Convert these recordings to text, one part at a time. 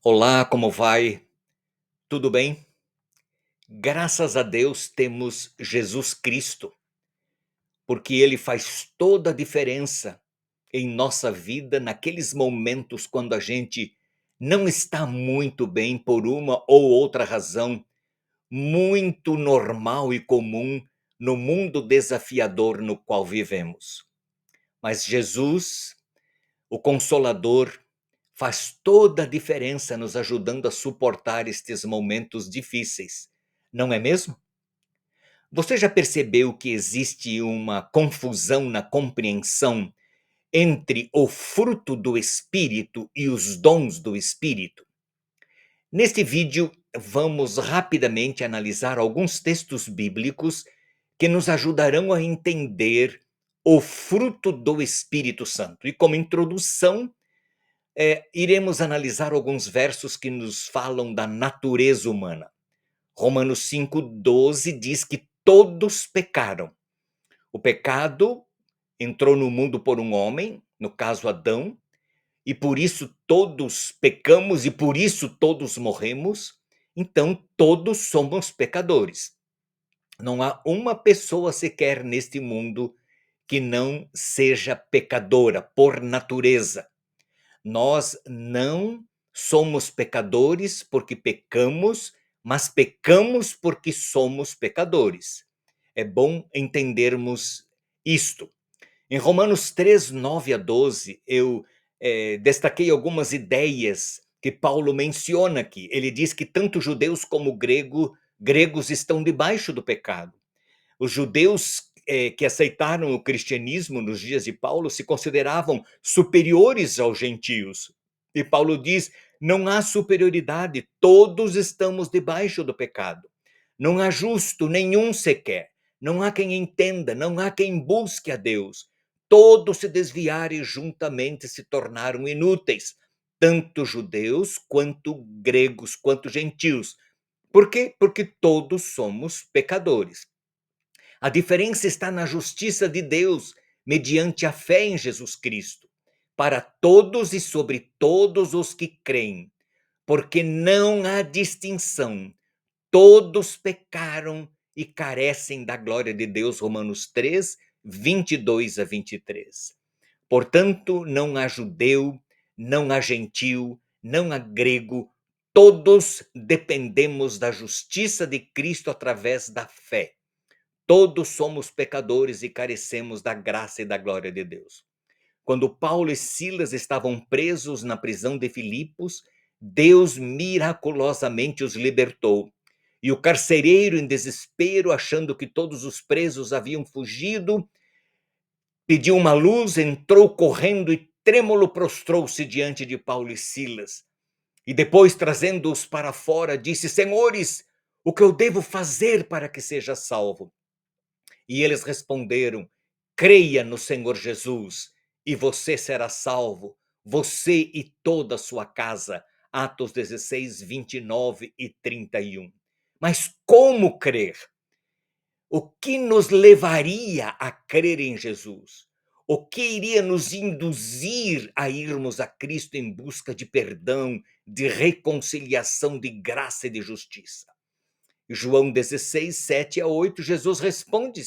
Olá, como vai? Tudo bem? Graças a Deus temos Jesus Cristo, porque Ele faz toda a diferença em nossa vida naqueles momentos quando a gente não está muito bem por uma ou outra razão, muito normal e comum no mundo desafiador no qual vivemos. Mas Jesus, o Consolador, faz toda a diferença nos ajudando a suportar estes momentos difíceis, não é mesmo? Você já percebeu que existe uma confusão na compreensão entre o fruto do Espírito e os dons do Espírito? Neste vídeo, vamos rapidamente analisar alguns textos bíblicos que nos ajudarão a entender o fruto do Espírito Santo. E como introdução, iremos analisar alguns versos que nos falam da natureza humana. Romanos 5,12 diz que todos pecaram. O pecado entrou no mundo por um homem, no caso Adão, e por isso todos pecamos e por isso todos morremos. Então todos somos pecadores. Não há uma pessoa sequer neste mundo que não seja pecadora por natureza. Nós não somos pecadores porque pecamos, mas pecamos porque somos pecadores. É bom entendermos isto. Em Romanos 3, 9 a 12, eu destaquei algumas ideias que Paulo menciona aqui. Ele diz que tanto judeus como gregos estão debaixo do pecado. Os judeus que aceitaram o cristianismo nos dias de Paulo se consideravam superiores aos gentios. E Paulo diz: não há superioridade, todos estamos debaixo do pecado. Não há justo nenhum sequer. Não há quem entenda, não há quem busque a Deus. Todos se desviaram e juntamente se tornaram inúteis, tanto judeus quanto gregos, quanto gentios. Por quê? Porque todos somos pecadores. A diferença está na justiça de Deus, mediante a fé em Jesus Cristo, para todos e sobre todos os que creem, porque não há distinção. Todos pecaram e carecem da glória de Deus. Romanos 3, 22 a 23. Portanto, não há judeu, não há gentil, não há grego, todos dependemos da justiça de Cristo através da fé. Todos somos pecadores e carecemos da graça e da glória de Deus. Quando Paulo e Silas estavam presos na prisão de Filipos, Deus miraculosamente os libertou. E o carcereiro, em desespero, achando que todos os presos haviam fugido, pediu uma luz, entrou correndo e trêmulo prostrou-se diante de Paulo e Silas. E depois, trazendo-os para fora, disse: Senhores, o que eu devo fazer para que seja salvo? E eles responderam: creia no Senhor Jesus e você será salvo, você e toda a sua casa. Atos 16, 29 e 31. Mas como crer? O que nos levaria a crer em Jesus? O que iria nos induzir a irmos a Cristo em busca de perdão, de reconciliação, de graça e de justiça? João 16, 7 a 8, Jesus responde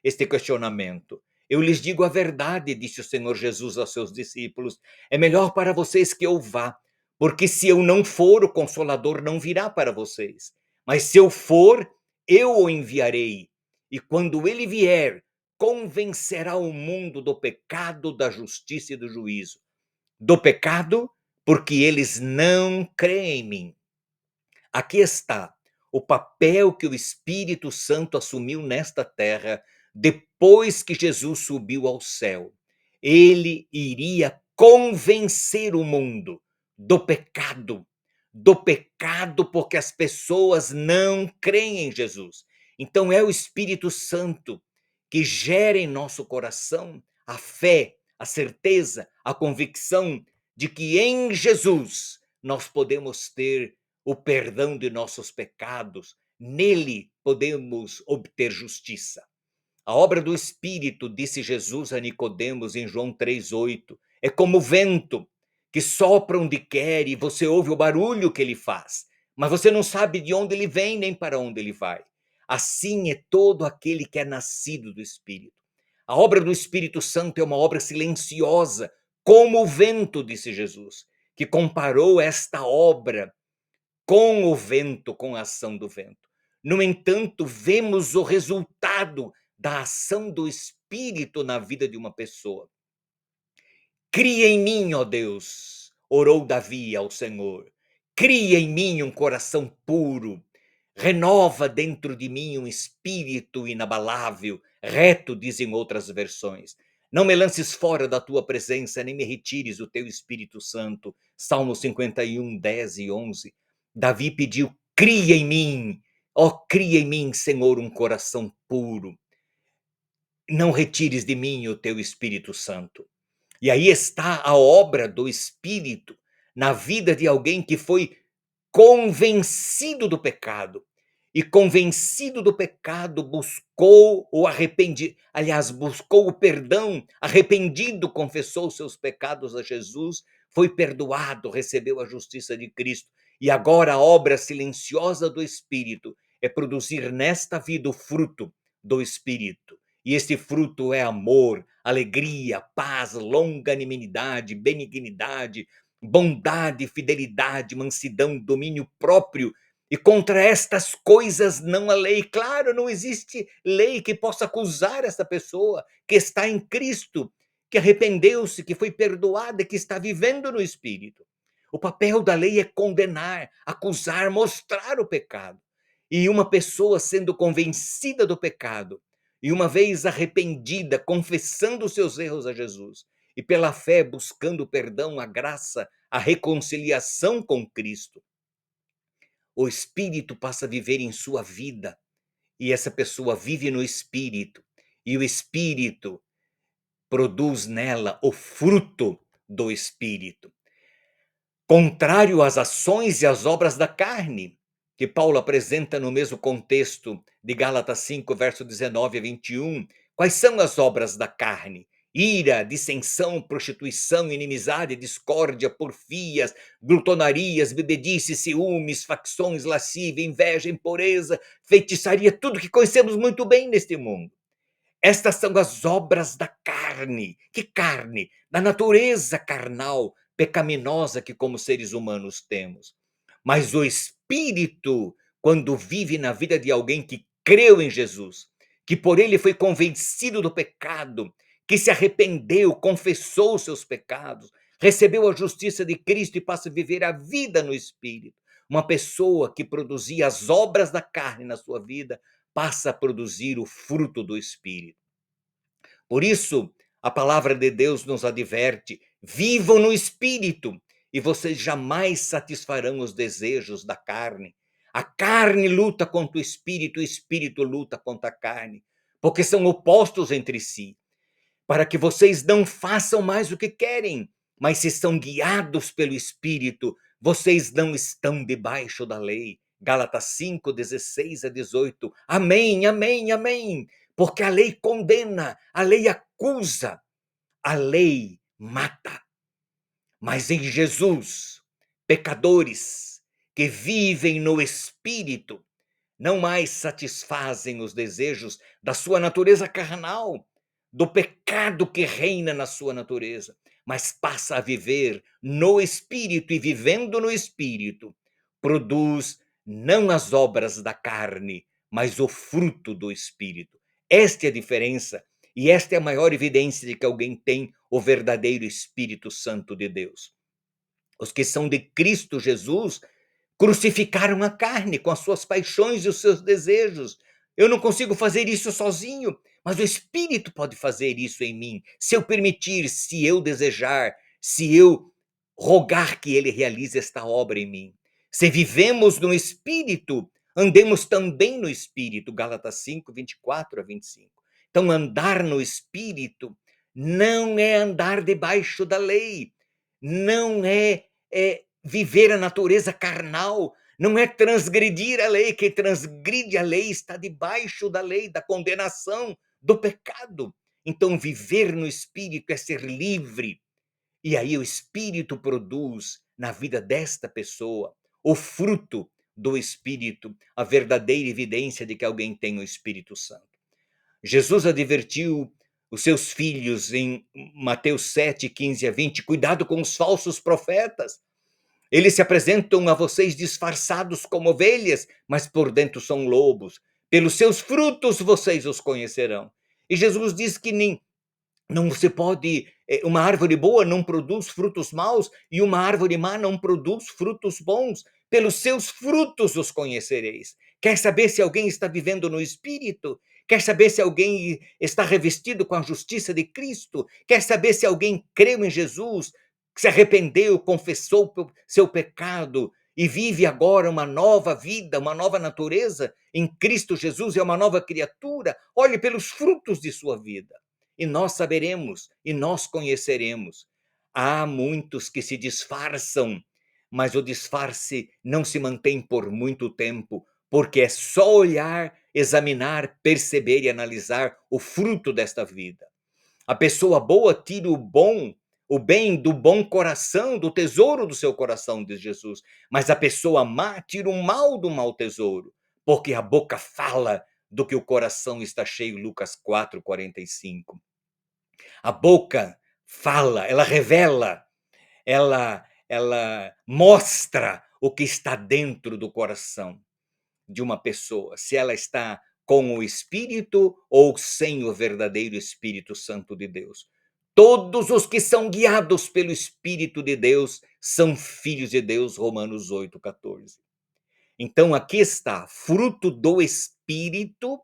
este questionamento. Eu lhes digo a verdade, disse o Senhor Jesus aos seus discípulos, é melhor para vocês que eu vá, porque se eu não for, o Consolador não virá para vocês. Mas se eu for, eu o enviarei. E quando ele vier, convencerá o mundo do pecado, da justiça e do juízo. Do pecado, porque eles não creem em mim. Aqui está o papel que o Espírito Santo assumiu nesta terra depois que Jesus subiu ao céu. Ele iria convencer o mundo do pecado porque as pessoas não creem em Jesus. Então é o Espírito Santo que gera em nosso coração a fé, a certeza, a convicção de que em Jesus nós podemos ter o perdão de nossos pecados, nele podemos obter justiça. A obra do Espírito, disse Jesus a Nicodemos em João 3,8, é como vento que sopra onde quer e você ouve o barulho que ele faz, mas você não sabe de onde ele vem nem para onde ele vai. Assim é todo aquele que é nascido do Espírito. A obra do Espírito Santo é uma obra silenciosa, como o vento, disse Jesus, que comparou esta obra com o vento, com a ação do vento. No entanto, vemos o resultado da ação do Espírito na vida de uma pessoa. Cria em mim, ó Deus, orou Davi ao Senhor. Cria em mim um coração puro. Renova dentro de mim um espírito inabalável, reto, dizem outras versões. Não me lances fora da tua presença, nem me retires o teu Espírito Santo. Salmo 51, 10 e 11. Davi pediu: cria em mim, ó, cria em mim, Senhor, um coração puro. Não retires de mim o teu Espírito Santo. E aí está a obra do Espírito na vida de alguém que foi convencido do pecado. E convencido do pecado, buscou o arrependido, aliás, buscou o perdão, arrependido, confessou seus pecados a Jesus, foi perdoado, recebeu a justiça de Cristo. E agora a obra silenciosa do Espírito é produzir nesta vida o fruto do Espírito. E esse fruto é amor, alegria, paz, longanimidade, benignidade, bondade, fidelidade, mansidão, domínio próprio. E contra estas coisas não há lei. Claro, não existe lei que possa acusar essa pessoa que está em Cristo, que arrependeu-se, que foi perdoada, que está vivendo no Espírito. O papel da lei é condenar, acusar, mostrar o pecado. E uma pessoa sendo convencida do pecado, e uma vez arrependida, confessando os seus erros a Jesus, e pela fé buscando perdão, a graça, a reconciliação com Cristo, o Espírito passa a viver em sua vida, e essa pessoa vive no Espírito, e o Espírito produz nela o fruto do Espírito. Contrário às ações e às obras da carne, que Paulo apresenta no mesmo contexto de Gálatas 5, verso 19 a 21. Quais são as obras da carne? Ira, dissensão, prostituição, inimizade, discórdia, porfias, glutonarias, bebedice, ciúmes, facções, lascívia, inveja, impureza, feitiçaria, tudo que conhecemos muito bem neste mundo. Estas são as obras da carne. Que carne? Da natureza carnal, pecaminosa que como seres humanos temos. Mas o Espírito, quando vive na vida de alguém que creu em Jesus, que por ele foi convencido do pecado, que se arrependeu, confessou os seus pecados, recebeu a justiça de Cristo e passa a viver a vida no Espírito. Uma pessoa que produzia as obras da carne na sua vida, passa a produzir o fruto do Espírito. Por isso, a palavra de Deus nos adverte: vivam no Espírito, e vocês jamais satisfarão os desejos da carne. A carne luta contra o Espírito luta contra a carne, porque são opostos entre si, para que vocês não façam mais o que querem, mas se são guiados pelo Espírito, vocês não estão debaixo da lei. Gálatas 5, 16 a 18. Amém, amém, amém. Porque a lei condena, a lei acusa, a lei mata. Mas em Jesus, pecadores que vivem no Espírito, não mais satisfazem os desejos da sua natureza carnal, do pecado que reina na sua natureza, mas passa a viver no Espírito, e vivendo no Espírito, produz não as obras da carne, mas o fruto do Espírito. Esta é a diferença, e esta é a maior evidência de que alguém tem o verdadeiro Espírito Santo de Deus. Os que são de Cristo Jesus crucificaram a carne com as suas paixões e os seus desejos. Eu não consigo fazer isso sozinho, mas o Espírito pode fazer isso em mim, se eu permitir, se eu desejar, se eu rogar que ele realize esta obra em mim. Se vivemos no Espírito, andemos também no Espírito. Gálatas 5, 24 a 25. Então, andar no Espírito não é andar debaixo da lei, não é viver a natureza carnal, não é transgredir a lei. Quem transgride a lei está debaixo da lei, da condenação, do pecado. Então, viver no Espírito é ser livre, E aí o Espírito produz na vida desta pessoa o fruto do Espírito, a verdadeira evidência de que alguém tem o Espírito Santo. Jesus advertiu os seus filhos em Mateus 7, 15 a 20, cuidado com os falsos profetas. Eles se apresentam a vocês disfarçados como ovelhas, mas por dentro são lobos. Pelos seus frutos vocês os conhecerão. E Jesus diz que não se pode, uma árvore boa não produz frutos maus e uma árvore má não produz frutos bons. Pelos seus frutos os conhecereis. Quer saber se alguém está vivendo no Espírito? Quer saber se alguém está revestido com a justiça de Cristo? Quer saber se alguém creu em Jesus, se arrependeu, confessou seu pecado e vive agora uma nova vida, uma nova natureza em Cristo Jesus, é uma nova criatura? Olhe pelos frutos de sua vida. E nós saberemos, e nós conheceremos. Há muitos que se disfarçam, mas o disfarce não se mantém por muito tempo, porque é só olhar, examinar, perceber e analisar o fruto desta vida. A pessoa boa tira o bem do bom coração, do tesouro do seu coração, diz Jesus. Mas a pessoa má tira o mal do mau tesouro, porque a boca fala do que o coração está cheio, Lucas 4:45. A boca fala, ela revela, ela mostra o que está dentro do coração de uma pessoa, se ela está com o Espírito ou sem o verdadeiro Espírito Santo de Deus. Todos os que são guiados pelo Espírito de Deus são filhos de Deus, Romanos 8:14. Então aqui está, fruto do Espírito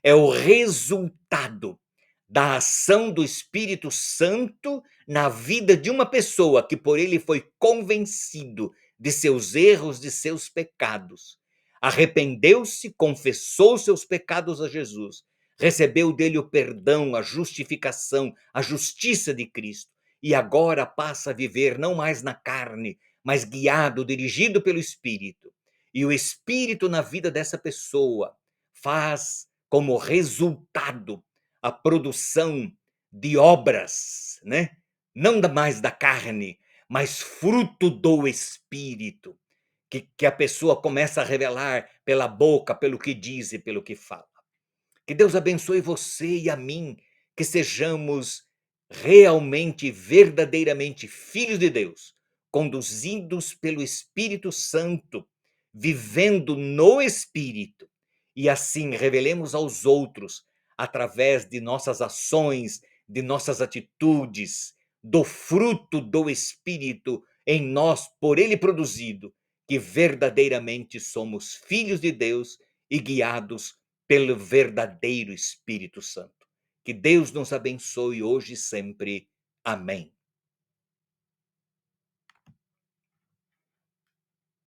é o resultado da ação do Espírito Santo na vida de uma pessoa que por ele foi convencido de seus erros, de seus pecados. Arrependeu-se, confessou seus pecados a Jesus, recebeu dele o perdão, a justificação, a justiça de Cristo e agora passa a viver não mais na carne, mas guiado, dirigido pelo Espírito. E o Espírito na vida dessa pessoa faz como resultado a produção de obras, né? Não mais da carne, mas fruto do Espírito, que a pessoa começa a revelar pela boca, pelo que diz e pelo que fala. Que Deus abençoe você e a mim, que sejamos realmente, verdadeiramente filhos de Deus, conduzidos pelo Espírito Santo, vivendo no Espírito, e assim revelemos aos outros, através de nossas ações, de nossas atitudes, do fruto do Espírito em nós, por ele produzido, que verdadeiramente somos filhos de Deus e guiados pelo verdadeiro Espírito Santo. Que Deus nos abençoe hoje e sempre. Amém.